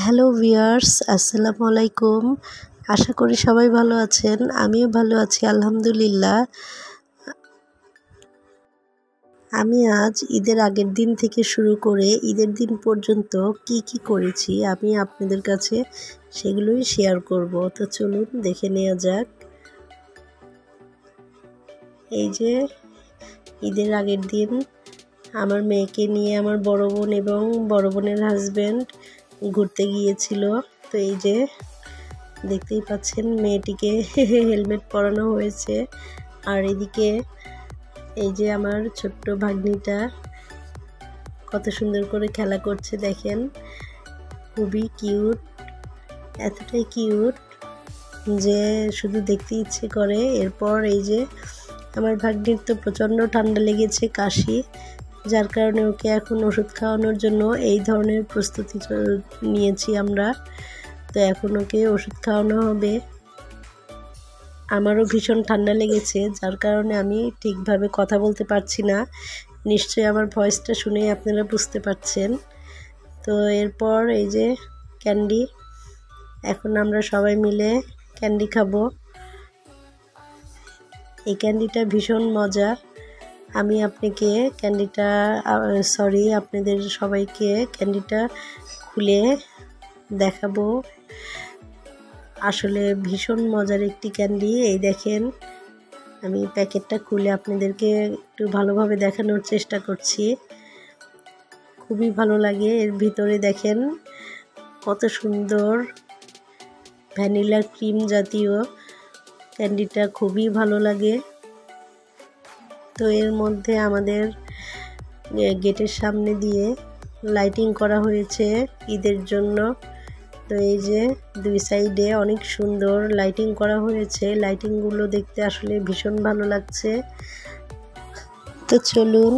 Hello viewers, আসসালামু আলাইকুম। আশা করি সবাই ভালো আছেন। আমিও ভালো আছি আলহামদুলিল্লাহ। আমি আজ ঈদের আগের দিন থেকে শুরু করে ঈদের দিন পর্যন্ত কি করেছি আমি আপনাদের কাছে সেগুলোই শেয়ার করব। তো চলুন দেখে নেওয়া যাক। এই যে ঈদের আগের দিন আমার মেয়েকে নিয়ে আমার বড় বোন এবং বড় বোনের হাজব্যান্ড ঘুরতে গিয়েছিল। তো এই যে দেখতেই পাচ্ছেন মেয়েটিকে হেলমেট পরানো হয়েছে। আর এদিকে এই যে আমার ছোট্ট ভাগ্নিটা কত সুন্দর করে খেলা করছে দেখেন, খুবই কিউট, এতটাই কিউট যে শুধু দেখতে ইচ্ছে করে। এরপর এই যে আমার ভাগ্নির তো প্রচণ্ড ঠান্ডা লেগেছে, কাশি, যার কারণে ওকে এখন ওষুধ খাওয়ানোর জন্য এই ধরনের প্রস্তুতি নিয়েছি আমরা। তো এখন ওকে ওষুধ খাওয়ানো হবে। আমারও ভীষণ ঠান্ডা লেগেছে, যার কারণে আমি ঠিকভাবে কথা বলতে পারছি না। নিশ্চয়ই আমার ভয়েসটা শুনেই আপনারা বুঝতে পারছেন। তো এরপর এই যে ক্যান্ডি, এখন আমরা সবাই মিলে ক্যান্ডি খাবো। এই ক্যান্ডিটা ভীষণ মজা। আমি আপনাদের সবাইকে ক্যান্ডিটা খুলে দেখাবো। আসলে ভীষণ মজার একটি ক্যান্ডি। এই দেখেন, আমি প্যাকেটটা খুলে আপনাদেরকে একটু ভালোভাবে দেখানোর চেষ্টা করছি। খুবই ভালো লাগে। এর ভিতরে দেখেন কত সুন্দর ভ্যানিলা ক্রিম জাতীয় ক্যান্ডিটা, খুবই ভালো লাগে। তো এর মধ্যে আমাদের গেটের সামনে দিয়ে লাইটিং করা হয়েছে ঈদের জন্য। তো এই যে দুই সাইডে অনেক সুন্দর লাইটিং করা হয়েছে। লাইটিংগুলো দেখতে আসলে ভীষণ ভালো লাগছে। তো চলুন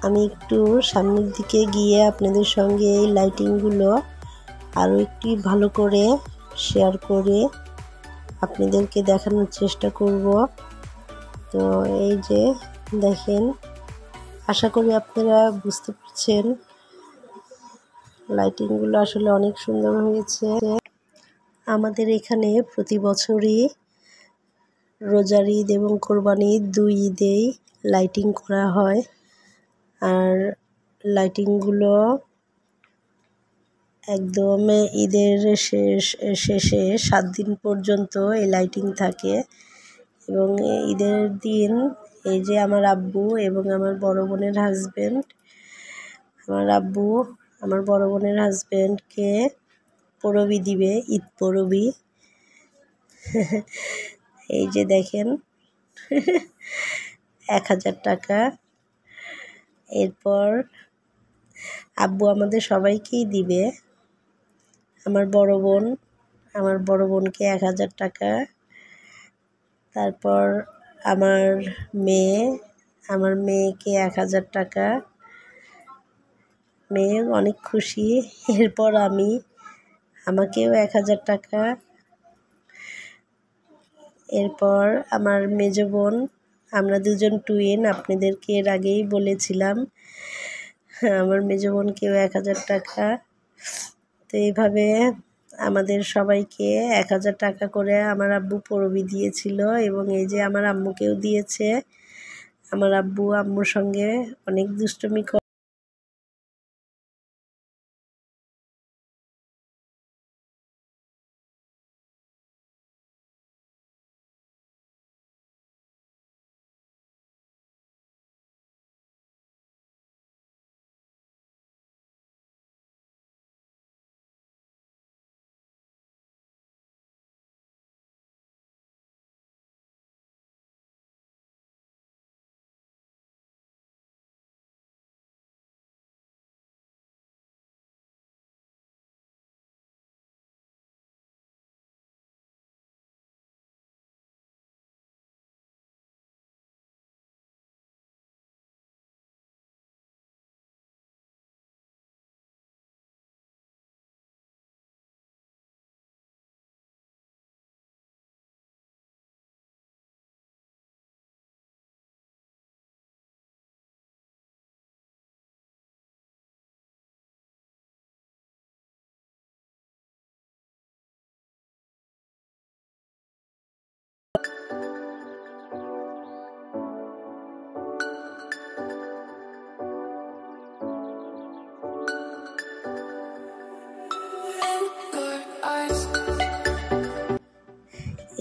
আমি একটু সামনের দিকে গিয়ে আপনাদের সঙ্গে এই লাইটিংগুলো আরও একটু ভালো করে শেয়ার করে আপনাদেরকে দেখানোর চেষ্টা করব। তো এই যে দেখেন, আশা করি আপনারা বুঝতে পারছেন লাইটিংগুলো আসলে অনেক সুন্দর হয়েছে। আমাদের এখানে প্রতি বছরই রোজার ঈদ এবং কোরবানি ঈদ, দুই ঈদেই লাইটিং করা হয়। আর লাইটিংগুলো একদম ঈদের শেষে 7 দিন পর্যন্ত এই লাইটিং থাকে। এবং ঈদের দিন এই যে আমার আব্বু এবং আমার বড় বোনের হাজব্যান্ড, আমার আব্বু আমার বড় বোনের হাজব্যান্ডকে পরবি দিবে, ঈদ পরবি। এই যে দেখেন 1000 টাকা। এরপর আব্বু আমাদের সবাইকেই দিবে। আমার বড় বোনকে 1000 টাকা। তারপর আমার মেয়েকে 1000 টাকা। মেয়ে অনেক খুশি। এরপর আমাকেও 1000 টাকা। এরপর আমার মেজো বোন, আমরা দুজন টুইন, আপনাদেরকে এর আগেই বলেছিলাম। আমার মেজো বোনকেও 1000 টাকা। তো এইভাবে আমাদের সবাইকে 1000 টাকা করে আমার আব্বু পরবি দিয়েছিল। এবং এই যে আমার আম্মুকেও দিয়েছে। আমার আব্বু আম্মুর সঙ্গে অনেক দুষ্টুমি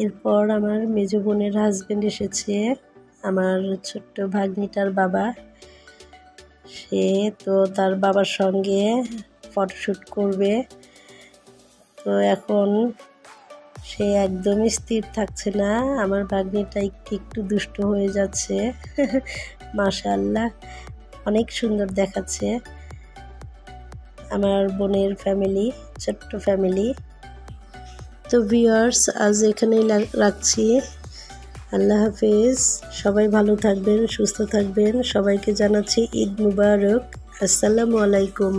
এরপর আমার মেজো বোনের হাজবেন্ড এসেছে, আমার ছোট্ট ভাগ্নিটার বাবা। সে তো তার বাবার সঙ্গে ফটোশ্যুট করবে। তো এখন সে একদমই স্থির থাকছে না, আমার ভাগ্নিটা একটু দুষ্ট হয়ে যাচ্ছে। মাশাআল্লাহ, অনেক সুন্দর দেখাচ্ছে আমার বোনের ফ্যামিলি, ছোট্ট ফ্যামিলি। তো ভিউয়ার্স, আজ এখানেই রাখছি। আল্লাহ হাফেজ। সবাই ভালো থাকবেন, সুস্থ থাকবেন। সবাইকে জানাচ্ছি ঈদ মুবারক। আসসালামু আলাইকুম।